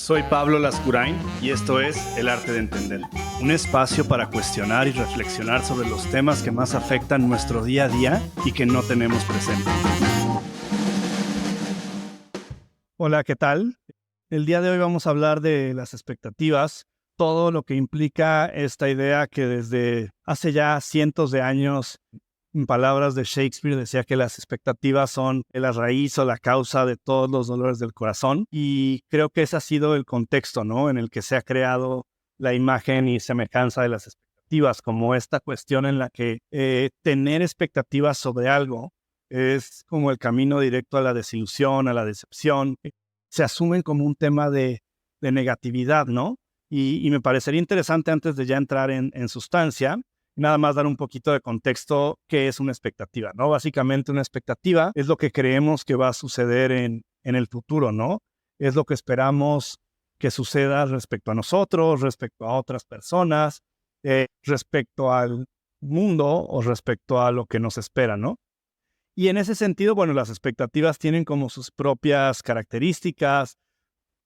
Soy Pablo Lascurain y esto es El Arte de Entender, un espacio para cuestionar y reflexionar sobre los temas que más afectan nuestro día a día y que no tenemos presente. Hola, ¿qué tal? El día de hoy vamos a hablar de las expectativas, todo lo que implica esta idea que desde hace ya cientos de años, en palabras de Shakespeare, decía que las expectativas son la raíz o la causa de todos los dolores del corazón. Y creo que ese ha sido el contexto, ¿no?, en el que se ha creado la imagen y semejanza de las expectativas, como esta cuestión en la que tener expectativas sobre algo es como el camino directo a la desilusión, a la decepción. Se asumen como un tema de negatividad, ¿no? Y me parecería interesante, antes de ya entrar en sustancia, nada más dar un poquito de contexto qué es una expectativa, ¿no? Básicamente una expectativa es lo que creemos que va a suceder en el futuro, ¿no? Es lo que esperamos que suceda respecto a nosotros, respecto a otras personas, respecto al mundo o respecto a lo que nos espera, ¿no? Y en ese sentido, bueno, las expectativas tienen como sus propias características.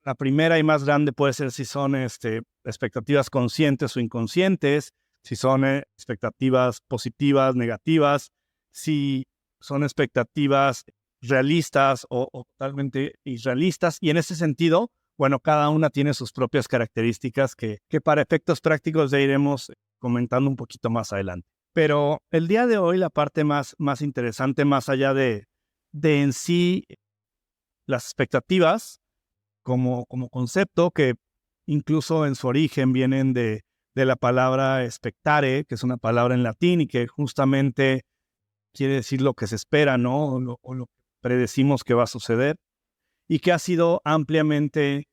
La primera y más grande puede ser si son expectativas conscientes o inconscientes, si son expectativas positivas, negativas, si son expectativas realistas o totalmente irrealistas. Y en ese sentido, bueno, cada una tiene sus propias características que para efectos prácticos ya iremos comentando un poquito más adelante. Pero el día de hoy la parte más interesante, más allá de en sí las expectativas, como concepto, que incluso en su origen vienen de la palabra expectare, que es una palabra en latín y que justamente quiere decir lo que se espera, ¿no? O lo que predecimos que va a suceder, y que ha sido ampliamente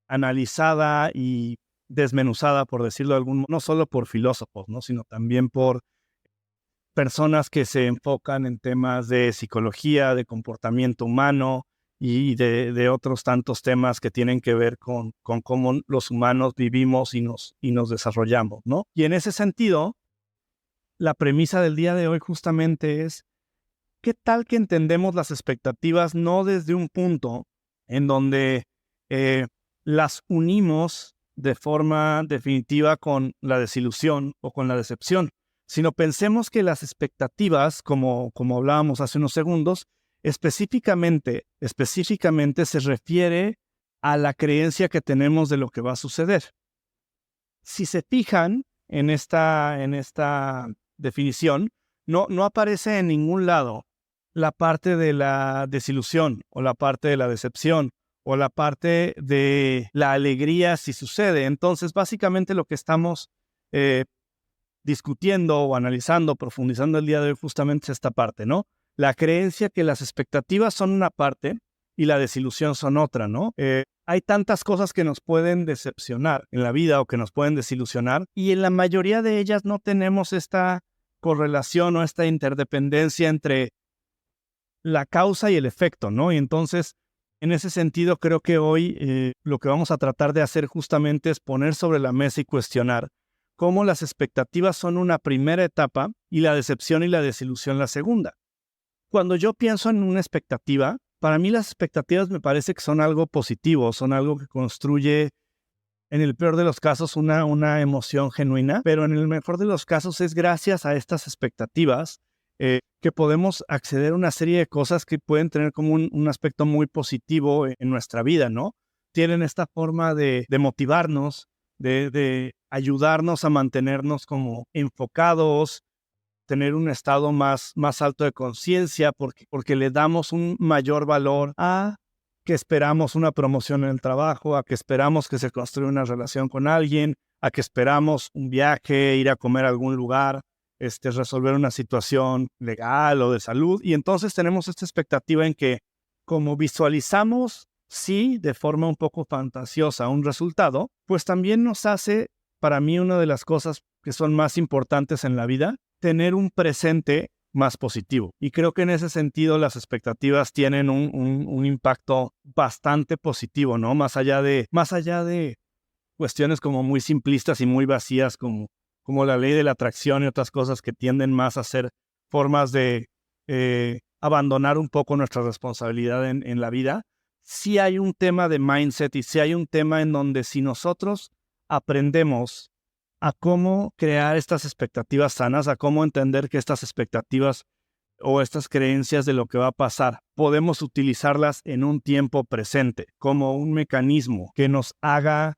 analizada y desmenuzada, por decirlo de algún modo, no solo por filósofos, ¿no?, sino también por personas que se enfocan en temas de psicología, de comportamiento humano y de otros tantos temas que tienen que ver con cómo los humanos vivimos y nos desarrollamos, ¿no? Y en ese sentido, la premisa del día de hoy justamente es: ¿qué tal que entendemos las expectativas no desde un punto en donde las unimos de forma definitiva con la desilusión o con la decepción, sino pensemos que las expectativas, como hablábamos hace unos segundos, específicamente se refiere a la creencia que tenemos de lo que va a suceder? Si se fijan en esta definición, no aparece en ningún lado la parte de la desilusión o la parte de la decepción o la parte de la alegría si sucede. Entonces, básicamente lo que estamos discutiendo o analizando, profundizando el día de hoy justamente es esta parte, ¿no? La creencia que las expectativas son una parte y la desilusión son otra, ¿no? Hay tantas cosas que nos pueden decepcionar en la vida o que nos pueden desilusionar, y en la mayoría de ellas no tenemos esta correlación o esta interdependencia entre la causa y el efecto, ¿no? Y entonces, en ese sentido, creo que hoy lo que vamos a tratar de hacer justamente es poner sobre la mesa y cuestionar cómo las expectativas son una primera etapa y la decepción y la desilusión la segunda. Cuando yo pienso en una expectativa, para mí las expectativas me parece que son algo positivo, son algo que construye, en el peor de los casos, una emoción genuina, pero en el mejor de los casos es gracias a estas expectativas que podemos acceder a una serie de cosas que pueden tener como un aspecto muy positivo en nuestra vida, ¿no? Tienen esta forma de motivarnos, de ayudarnos a mantenernos como enfocados, tener un estado más alto de conciencia, porque le damos un mayor valor a que esperamos una promoción en el trabajo, a que esperamos que se construya una relación con alguien, a que esperamos un viaje, ir a comer a algún lugar, resolver una situación legal o de salud. Y entonces tenemos esta expectativa en que, como visualizamos, sí, de forma un poco fantasiosa, un resultado, pues también nos hace, para mí, una de las cosas que son más importantes en la vida, tener un presente más positivo. Y creo que en ese sentido las expectativas tienen un impacto bastante positivo, ¿no? Más allá de cuestiones como muy simplistas y muy vacías, como la ley de la atracción y otras cosas que tienden más a ser formas de abandonar un poco nuestra responsabilidad en la vida. sí hay un tema de mindset y sí hay un tema en donde si nosotros aprendemos a cómo crear estas expectativas sanas, a cómo entender que estas expectativas o estas creencias de lo que va a pasar, podemos utilizarlas en un tiempo presente como un mecanismo que nos haga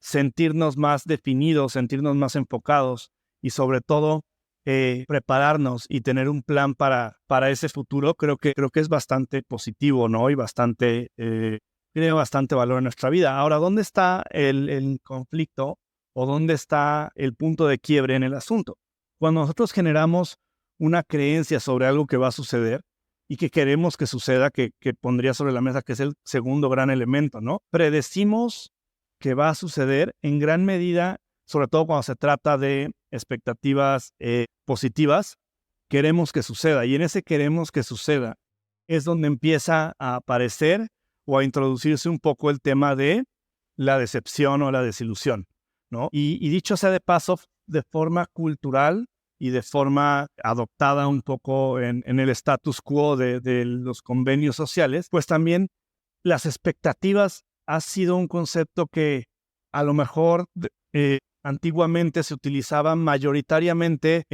sentirnos más definidos, sentirnos más enfocados y sobre todo prepararnos y tener un plan para ese futuro, creo que es bastante positivo, ¿no? Y bastante, tiene bastante valor en nuestra vida. Ahora, ¿dónde está el conflicto o dónde está el punto de quiebre en el asunto? Cuando nosotros generamos una creencia sobre algo que va a suceder y que queremos que suceda, que pondría sobre la mesa, que es el segundo gran elemento, ¿no? Predecimos que va a suceder en gran medida, sobre todo cuando se trata de expectativas positivas, queremos que suceda. Y en ese queremos que suceda es donde empieza a aparecer o a introducirse un poco el tema de la decepción o la desilusión, ¿no? Y dicho sea de paso, de forma cultural y de forma adoptada un poco en el status quo de los convenios sociales, pues también las expectativas ha sido un concepto que a lo mejor antiguamente se utilizaba mayoritariamente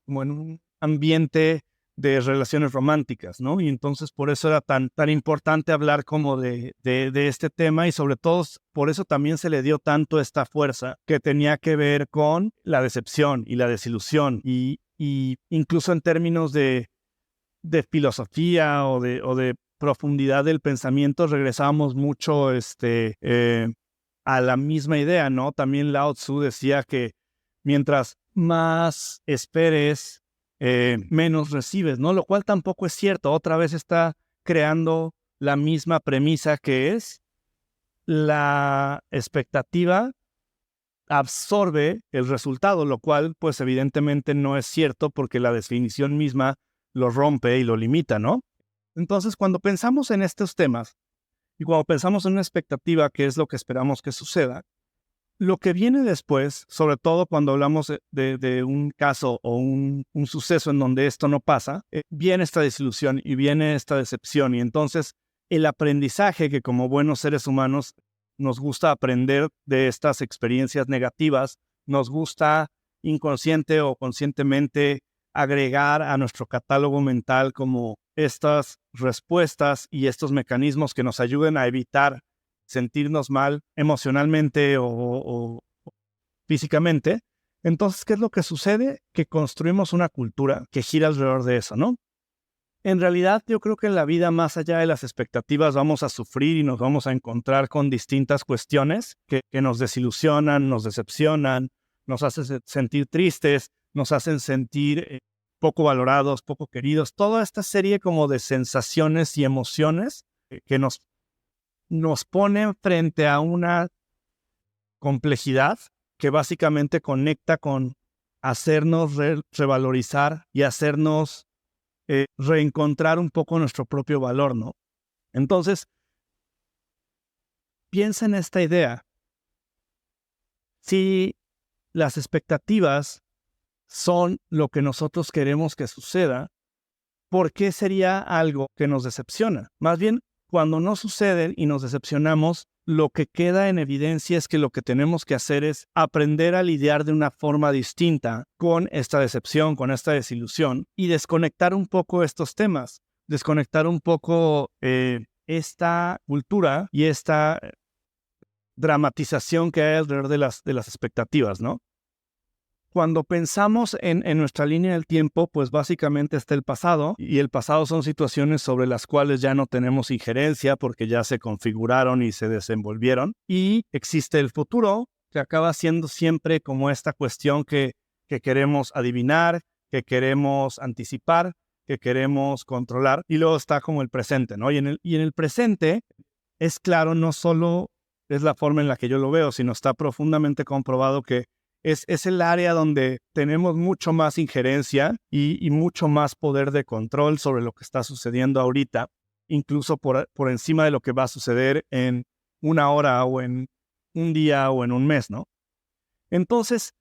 como en un ambiente de relaciones románticas, ¿no? Y entonces por eso era tan importante hablar como de este tema y sobre todo por eso también se le dio tanto esta fuerza que tenía que ver con la decepción y la desilusión y incluso en términos de filosofía o de profundidad del pensamiento regresábamos mucho a la misma idea, ¿no? También Lao Tzu decía que mientras más esperes, menos recibes, ¿no? Lo cual tampoco es cierto. Otra vez está creando la misma premisa que es la expectativa absorbe el resultado, lo cual pues evidentemente no es cierto porque la definición misma lo rompe y lo limita, ¿no? Entonces cuando pensamos en estos temas y cuando pensamos en una expectativa que es lo que esperamos que suceda, lo que viene después, sobre todo cuando hablamos de un caso o un suceso en donde esto no pasa, viene esta desilusión y viene esta decepción. Y entonces el aprendizaje que como buenos seres humanos nos gusta aprender de estas experiencias negativas, nos gusta inconsciente o conscientemente agregar a nuestro catálogo mental como estas respuestas y estos mecanismos que nos ayuden a evitar sentirnos mal emocionalmente o físicamente. Entonces, ¿qué es lo que sucede? Que construimos una cultura que gira alrededor de eso, ¿no? En realidad, yo creo que en la vida, más allá de las expectativas, vamos a sufrir y nos vamos a encontrar con distintas cuestiones que nos desilusionan, nos decepcionan, nos hacen sentir tristes, nos hacen sentir poco valorados, poco queridos. Toda esta serie como de sensaciones y emociones que nos ponen frente a una complejidad que básicamente conecta con hacernos revalorizar y hacernos reencontrar un poco nuestro propio valor, ¿no? Entonces, piensa en esta idea. Si las expectativas son lo que nosotros queremos que suceda, ¿por qué sería algo que nos decepciona? Más bien, cuando no suceden y nos decepcionamos, lo que queda en evidencia es que lo que tenemos que hacer es aprender a lidiar de una forma distinta con esta decepción, con esta desilusión y desconectar un poco estos temas, desconectar un poco esta cultura y esta dramatización que hay alrededor de las expectativas, ¿no? Cuando pensamos en nuestra línea del tiempo, pues básicamente está el pasado, y el pasado son situaciones sobre las cuales ya no tenemos injerencia porque ya se configuraron y se desenvolvieron, y existe el futuro, que acaba siendo siempre como esta cuestión que queremos adivinar, que queremos anticipar, que queremos controlar, y luego está como el presente, ¿no? Y en el presente es claro, no solo es la forma en la que yo lo veo, sino está profundamente comprobado que es el área donde tenemos mucho más injerencia y mucho más poder de control sobre lo que está sucediendo ahorita, incluso por encima de lo que va a suceder en una hora o en un día o en un mes, ¿no? Entonces,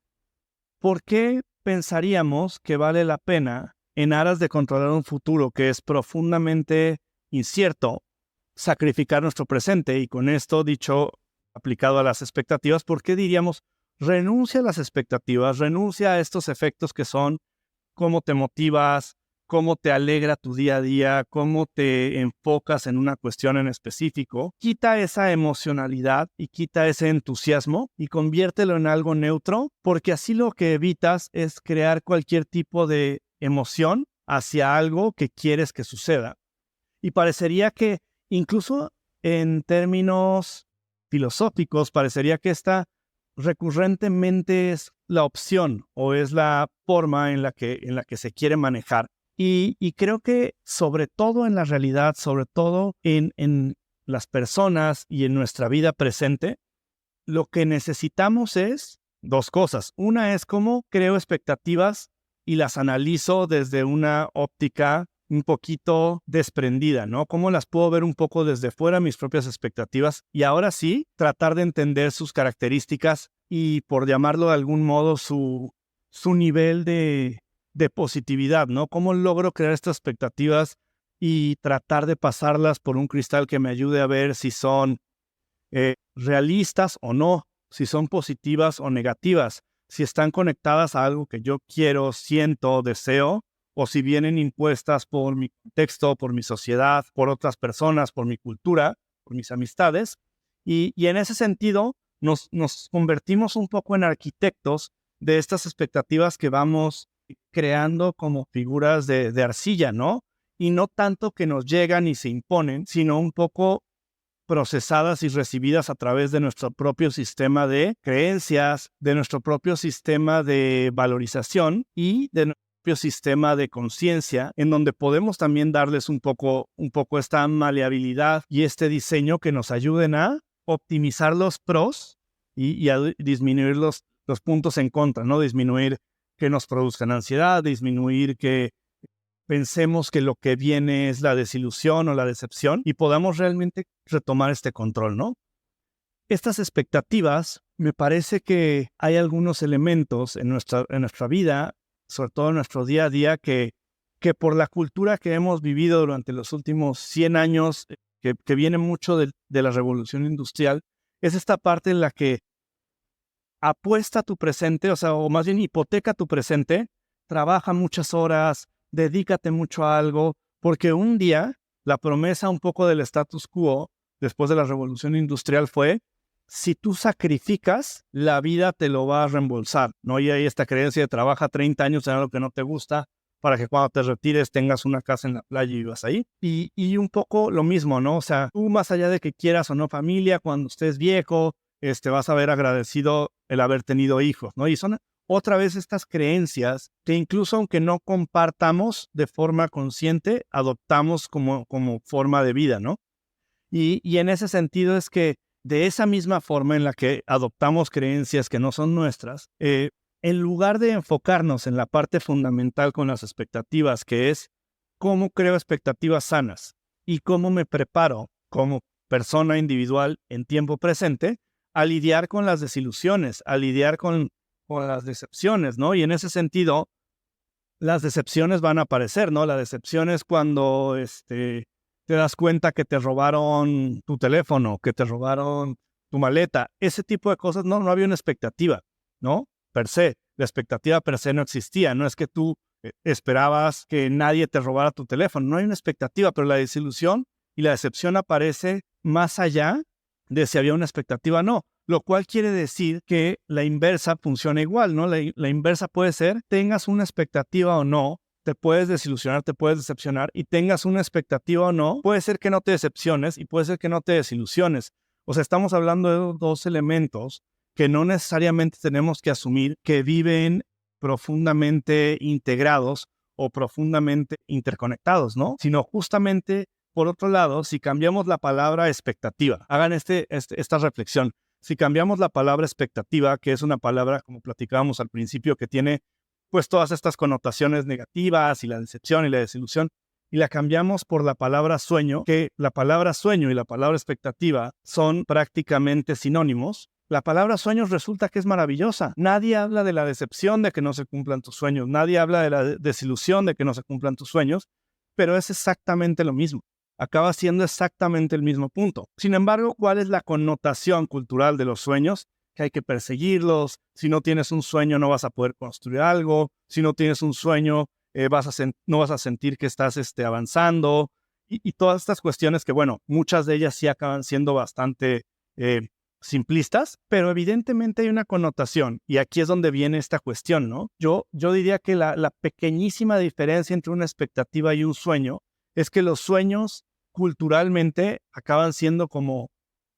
¿por qué pensaríamos que vale la pena, en aras de controlar un futuro que es profundamente incierto, sacrificar nuestro presente. Y con esto dicho, aplicado a las expectativas, ¿por qué diríamos renuncia a las expectativas, renuncia a estos efectos que son cómo te motivas, cómo te alegra tu día a día, cómo te enfocas en una cuestión en específico? Quita esa emocionalidad y quita ese entusiasmo y conviértelo en algo neutro, porque así lo que evitas es crear cualquier tipo de emoción hacia algo que quieres que suceda. Y parecería que incluso en términos filosóficos, parecería que esta recurrentemente es la opción o es la forma en la que se quiere manejar. Y creo que sobre todo en la realidad, sobre todo en las personas y en nuestra vida presente, lo que necesitamos es dos cosas. Una es cómo creo expectativas y las analizo desde una óptica un poquito desprendida, ¿no? Cómo las puedo ver un poco desde fuera, mis propias expectativas, y ahora sí, tratar de entender sus características y, por llamarlo de algún modo, su nivel de positividad, ¿no? ¿Cómo logro crear estas expectativas y tratar de pasarlas por un cristal que me ayude a ver si son realistas o no, si son positivas o negativas, si están conectadas a algo que yo quiero, siento, deseo, o si vienen impuestas por mi contexto, por mi sociedad, por otras personas, por mi cultura, por mis amistades? Y en ese sentido, nos convertimos un poco en arquitectos de estas expectativas que vamos creando como figuras de arcilla, ¿no? Y no tanto que nos llegan y se imponen, sino un poco procesadas y recibidas a través de nuestro propio sistema de creencias, de nuestro propio sistema de valorización y de nuestro propio sistema de conciencia, en donde podemos también darles un poco esta maleabilidad y este diseño que nos ayuden a optimizar los pros y a disminuir los puntos en contra, ¿no? Disminuir que nos produzcan ansiedad, disminuir que pensemos que lo que viene es la desilusión o la decepción y podamos realmente retomar este control, ¿no? Estas expectativas, me parece que hay algunos elementos en nuestra vida, sobre todo en nuestro día a día, que por la cultura que hemos vivido durante los últimos 100 años, que viene mucho de la revolución industrial, es esta parte en la que apuesta tu presente, o más bien hipoteca tu presente, trabaja muchas horas, dedícate mucho a algo, porque un día la promesa un poco del status quo después de la revolución industrial fue: si tú sacrificas, la vida te lo va a reembolsar, ¿no? Y hay esta creencia de trabaja 30 años en algo que no te gusta para que cuando te retires tengas una casa en la playa y vivas ahí. Y un poco lo mismo, ¿no? O sea, tú más allá de que quieras o no familia, cuando estés viejo, vas a haber agradecido el haber tenido hijos, ¿no? Y son otra vez estas creencias que incluso aunque no compartamos de forma consciente, adoptamos como forma de vida, ¿no? Y en ese sentido es que de esa misma forma en la que adoptamos creencias que no son nuestras, en lugar de enfocarnos en la parte fundamental con las expectativas, que es cómo creo expectativas sanas y cómo me preparo como persona individual en tiempo presente a lidiar con las desilusiones, a lidiar con las decepciones, ¿no? Y en ese sentido, las decepciones van a aparecer, ¿no? La decepción es cuando te das cuenta que te robaron tu teléfono, que te robaron tu maleta. Ese tipo de cosas, no había una expectativa, ¿no? Per se. La expectativa per se no existía. No es que tú esperabas que nadie te robara tu teléfono. No hay una expectativa, pero la desilusión y la decepción aparece más allá de si había una expectativa o no. Lo cual quiere decir que la inversa funciona igual, ¿no? La inversa puede ser, tengas una expectativa o no, te puedes desilusionar, te puedes decepcionar, y tengas una expectativa o no, puede ser que no te decepciones y puede ser que no te desilusiones. O sea, estamos hablando de dos elementos que no necesariamente tenemos que asumir que viven profundamente integrados o profundamente interconectados, ¿no? Sino justamente, por otro lado, si cambiamos la palabra expectativa, hagan esta reflexión. Si cambiamos la palabra expectativa, que es una palabra, como platicábamos al principio, que tiene pues todas estas connotaciones negativas y la decepción y la desilusión, y la cambiamos por la palabra sueño, que la palabra sueño y la palabra expectativa son prácticamente sinónimos, la palabra sueños resulta que es maravillosa. Nadie habla de la decepción de que no se cumplan tus sueños, nadie habla de la desilusión de que no se cumplan tus sueños, pero es exactamente lo mismo. acaba siendo exactamente el mismo punto. Sin embargo, ¿cuál es la connotación cultural de los sueños? Que hay que perseguirlos. Si no tienes un sueño, no vas a poder construir algo. Si no tienes un sueño, no vas a sentir que estás avanzando. Y todas estas cuestiones que, bueno, muchas de ellas sí acaban siendo bastante simplistas, pero evidentemente hay una connotación. Y aquí es donde viene esta cuestión, ¿no? Yo diría que la pequeñísima diferencia entre una expectativa y un sueño es que los sueños culturalmente acaban siendo como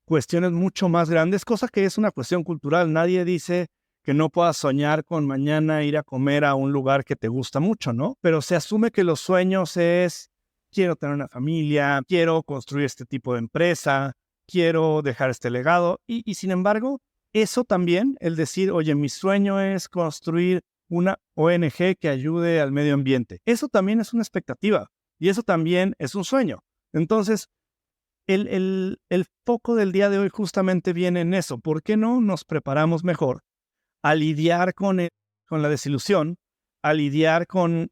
cuestiones mucho más grandes, cosa que es una cuestión cultural. Nadie dice que no puedas soñar con mañana ir a comer a un lugar que te gusta mucho, ¿no? Pero se asume que los sueños es, quiero tener una familia, quiero construir este tipo de empresa, quiero dejar este legado. Y sin embargo, eso también, el decir, oye, mi sueño es construir una ONG que ayude al medio ambiente. Eso también es una expectativa y eso también es un sueño. Entonces, el foco del día de hoy justamente viene en eso. ¿Por qué no nos preparamos mejor a lidiar con la desilusión, a lidiar con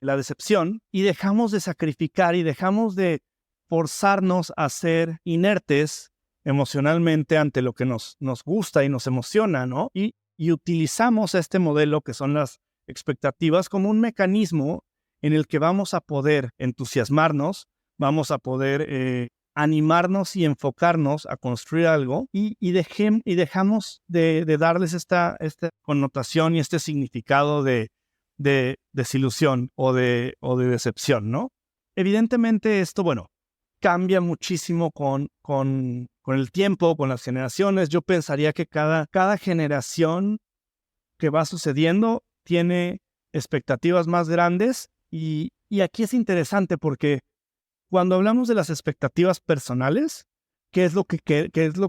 la decepción y dejamos de sacrificar y dejamos de forzarnos a ser inertes emocionalmente ante lo que nos gusta y nos emociona, ¿no? Y utilizamos este modelo que son las expectativas como un mecanismo en el que vamos a poder entusiasmarnos, vamos a poder animarnos y enfocarnos a construir algo y dejamos de darles esta connotación y este significado de desilusión o de decepción, ¿no? Evidentemente esto, bueno, cambia muchísimo con el tiempo, con las generaciones. Yo pensaría que cada generación que va sucediendo tiene expectativas más grandes y aquí es interesante porque cuando hablamos de las expectativas personales, ¿qué es lo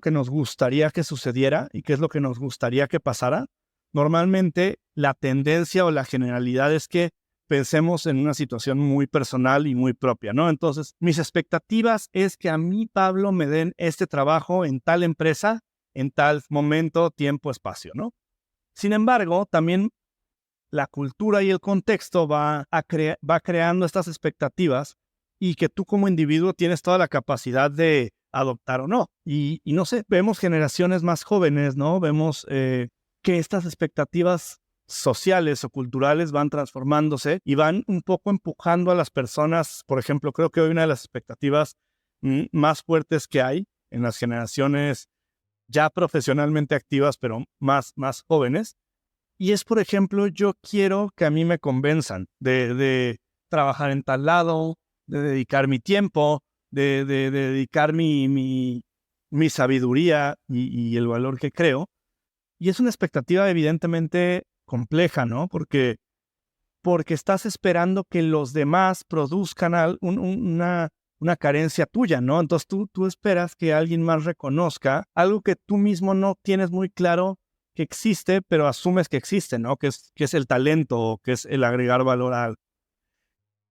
que nos gustaría que sucediera y qué es lo que nos gustaría que pasara? Normalmente la tendencia o la generalidad es que pensemos en una situación muy personal y muy propia, ¿no? Entonces, mis expectativas es que a mí, Pablo, me den este trabajo en tal empresa, en tal momento, tiempo, espacio, ¿no? Sin embargo, también la cultura y el contexto va creando estas expectativas y que tú como individuo tienes toda la capacidad de adoptar o no. Y no sé, vemos generaciones más jóvenes, ¿no? Vemos que estas expectativas sociales o culturales van transformándose y van un poco empujando a las personas. Por ejemplo, creo que hoy una de las expectativas más fuertes que hay en las generaciones ya profesionalmente activas, pero más jóvenes, y es, por ejemplo, yo quiero que a mí me convenzan de trabajar en tal lado, de dedicar mi tiempo, de dedicar mi sabiduría y el valor que creo. Y es una expectativa evidentemente compleja, ¿no? Porque estás esperando que los demás produzcan una carencia tuya, ¿no? Entonces tú esperas que alguien más reconozca algo que tú mismo no tienes muy claro que existe, pero asumes que existe, ¿no? Que es el talento, que es el agregar valor a algo.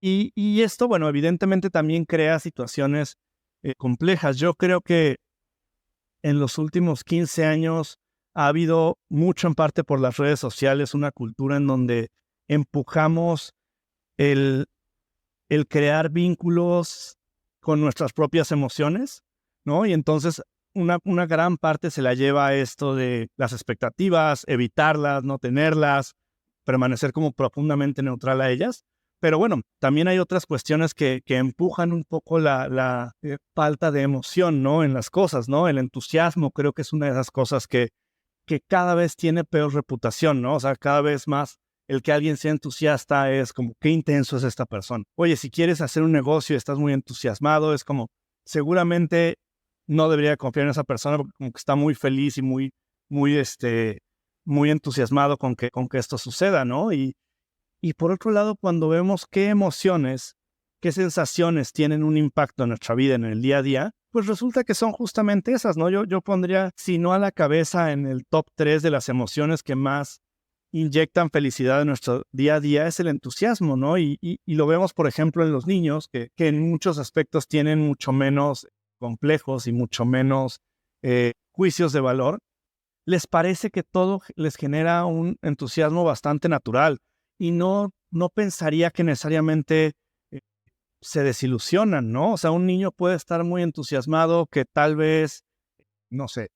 Y esto, bueno, evidentemente también crea situaciones complejas. Yo creo que en los últimos 15 años ha habido mucho, en parte por las redes sociales, una cultura en donde empujamos el crear vínculos con nuestras propias emociones, ¿no? Y entonces una gran parte se la lleva a esto de las expectativas, evitarlas, no tenerlas, permanecer como profundamente neutral a ellas. Pero bueno, también hay otras cuestiones que empujan un poco la falta de emoción, ¿no? En las cosas, ¿no? El entusiasmo creo que es una de esas cosas que cada vez tiene peor reputación, ¿no? O sea, cada vez más el que alguien sea entusiasta es como, qué intenso es esta persona. Oye, si quieres hacer un negocio y estás muy entusiasmado, es como, seguramente no debería confiar en esa persona porque como que está muy feliz y muy entusiasmado con que esto suceda, ¿no? Y por otro lado, cuando vemos qué emociones, qué sensaciones tienen un impacto en nuestra vida, en el día a día, pues resulta que son justamente esas, ¿no? Yo pondría, si no a la cabeza, en el top 3 de las emociones que más inyectan felicidad en nuestro día a día, es el entusiasmo, ¿no? Y lo vemos, por ejemplo, en los niños, que en muchos aspectos tienen mucho menos complejos y mucho menos juicios de valor. Les parece que todo les genera un entusiasmo bastante natural y no pensaría que necesariamente se desilusionan, ¿no? O sea, un niño puede estar muy entusiasmado que tal vez, no sé,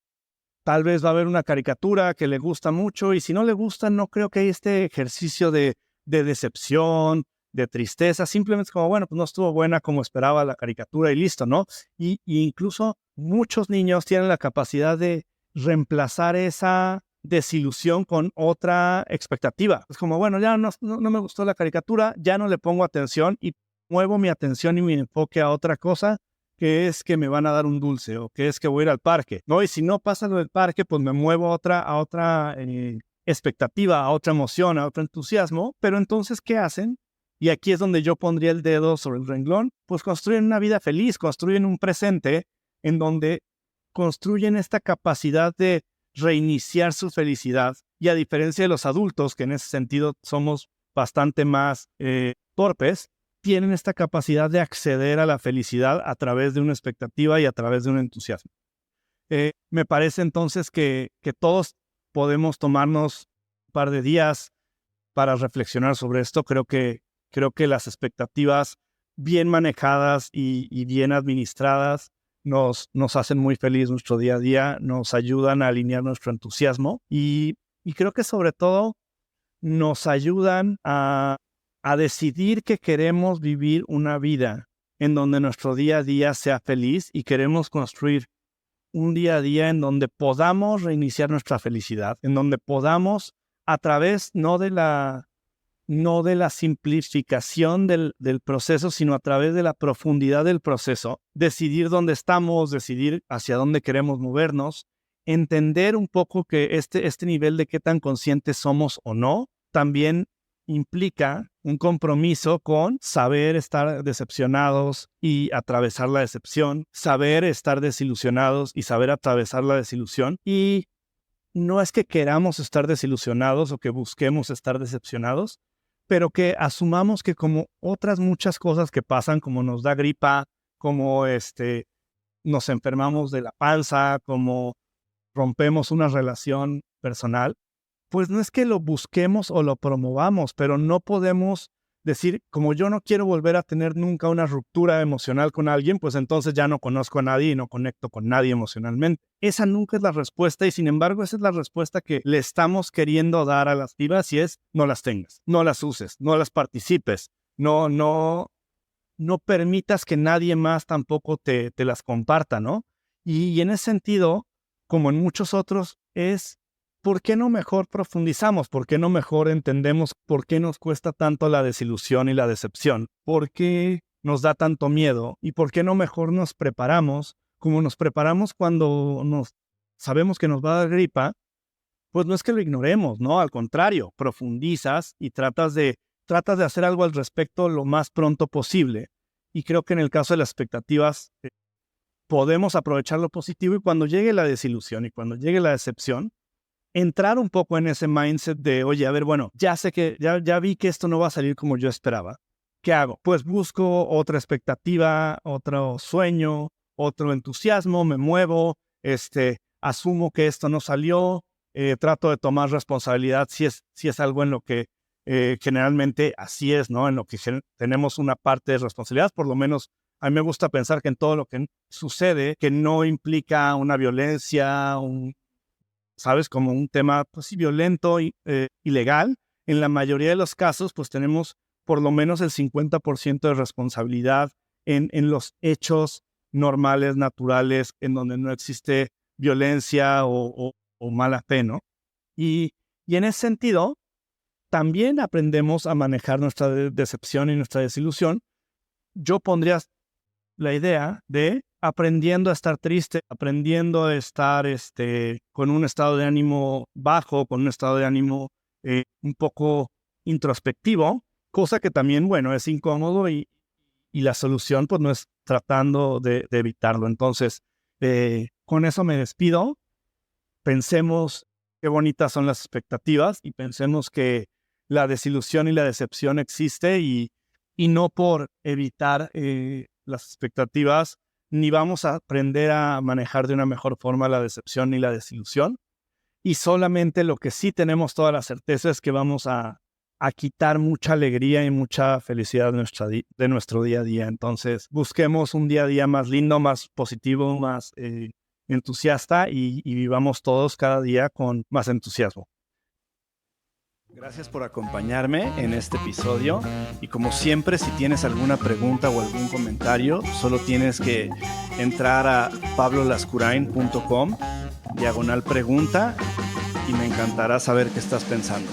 tal vez va a ver una caricatura que le gusta mucho y si no le gusta, no creo que hay este ejercicio de decepción, de tristeza, simplemente es como, bueno, pues no estuvo buena como esperaba la caricatura y listo, ¿no? Y incluso muchos niños tienen la capacidad de reemplazar esa desilusión con otra expectativa. Es como, bueno, ya no me gustó la caricatura, ya no le pongo atención y muevo mi atención y mi enfoque a otra cosa que es que me van a dar un dulce o que es que voy a ir al parque, ¿no? Y si no pasa lo del parque, pues me muevo a otra expectativa, a otra emoción, a otro entusiasmo. Pero entonces, ¿qué hacen? Y aquí es donde yo pondría el dedo sobre el renglón, pues construyen una vida feliz, construyen un presente en donde construyen esta capacidad de reiniciar su felicidad. Y a diferencia de los adultos, que en ese sentido somos bastante más torpes, tienen esta capacidad de acceder a la felicidad a través de una expectativa y a través de un entusiasmo. Me parece entonces que todos podemos tomarnos un par de días para reflexionar sobre esto. Creo que las expectativas bien manejadas y bien administradas nos hacen muy feliz nuestro día a día, nos ayudan a alinear nuestro entusiasmo y creo que sobre todo nos ayudan a decidir que queremos vivir una vida en donde nuestro día a día sea feliz y queremos construir un día a día en donde podamos reiniciar nuestra felicidad, en donde podamos, a través no de la simplificación del proceso, sino a través de la profundidad del proceso, decidir dónde estamos, decidir hacia dónde queremos movernos, entender un poco que este nivel de qué tan conscientes somos o no, también implica un compromiso con saber estar decepcionados y atravesar la decepción, saber estar desilusionados y saber atravesar la desilusión. Y no es que queramos estar desilusionados o que busquemos estar decepcionados, pero que asumamos que como otras muchas cosas que pasan, como nos da gripa, como nos enfermamos de la panza, como rompemos una relación personal, pues no es que lo busquemos o lo promovamos, pero no podemos decir, como yo no quiero volver a tener nunca una ruptura emocional con alguien, pues entonces ya no conozco a nadie y no conecto con nadie emocionalmente. Esa nunca es la respuesta y sin embargo esa es la respuesta que le estamos queriendo dar a las divas y es no las tengas, no las uses, no las participes, no permitas que nadie más tampoco te las comparta, ¿no? Y en ese sentido, como en muchos otros, es ¿por qué no mejor profundizamos? ¿Por qué no mejor entendemos por qué nos cuesta tanto la desilusión y la decepción? ¿Por qué nos da tanto miedo? ¿Y por qué no mejor nos preparamos como nos preparamos cuando sabemos que nos va a dar gripa? Pues no es que lo ignoremos, ¿no? Al contrario, profundizas y tratas de hacer algo al respecto lo más pronto posible. Y creo que en el caso de las expectativas, podemos aprovechar lo positivo y cuando llegue la desilusión y cuando llegue la decepción, entrar un poco en ese mindset de, oye, a ver, bueno, ya sé que, ya vi que esto no va a salir como yo esperaba. ¿Qué hago? Pues busco otra expectativa, otro sueño, otro entusiasmo, me muevo, asumo que esto no salió, trato de tomar responsabilidad si es algo en lo que generalmente así es, ¿no? En lo que tenemos una parte de responsabilidad, por lo menos a mí me gusta pensar que en todo lo que sucede, que no implica una violencia, ¿sabes? Como un tema, pues sí, violento y ilegal. En la mayoría de los casos, pues tenemos por lo menos el 50% de responsabilidad en los hechos normales, naturales, en donde no existe violencia o mala fe, ¿no? Y en ese sentido, también aprendemos a manejar nuestra decepción y nuestra desilusión. Yo pondría la idea de aprendiendo a estar triste, aprendiendo a estar con un estado de ánimo bajo, con un estado de ánimo un poco introspectivo, cosa que también, bueno, es incómodo y la solución pues no es tratando de evitarlo. Entonces, con eso me despido. Pensemos qué bonitas son las expectativas y pensemos que la desilusión y la decepción existe y no por evitar las expectativas, ni vamos a aprender a manejar de una mejor forma la decepción ni la desilusión. Y solamente lo que sí tenemos toda la certeza es que vamos a a quitar mucha alegría y mucha felicidad de nuestro día a día. Entonces, busquemos un día a día más lindo, más positivo, más entusiasta y vivamos todos cada día con más entusiasmo. Gracias por acompañarme en este episodio y como siempre, si tienes alguna pregunta o algún comentario, solo tienes que entrar a pablolascurain.com/pregunta y me encantará saber qué estás pensando.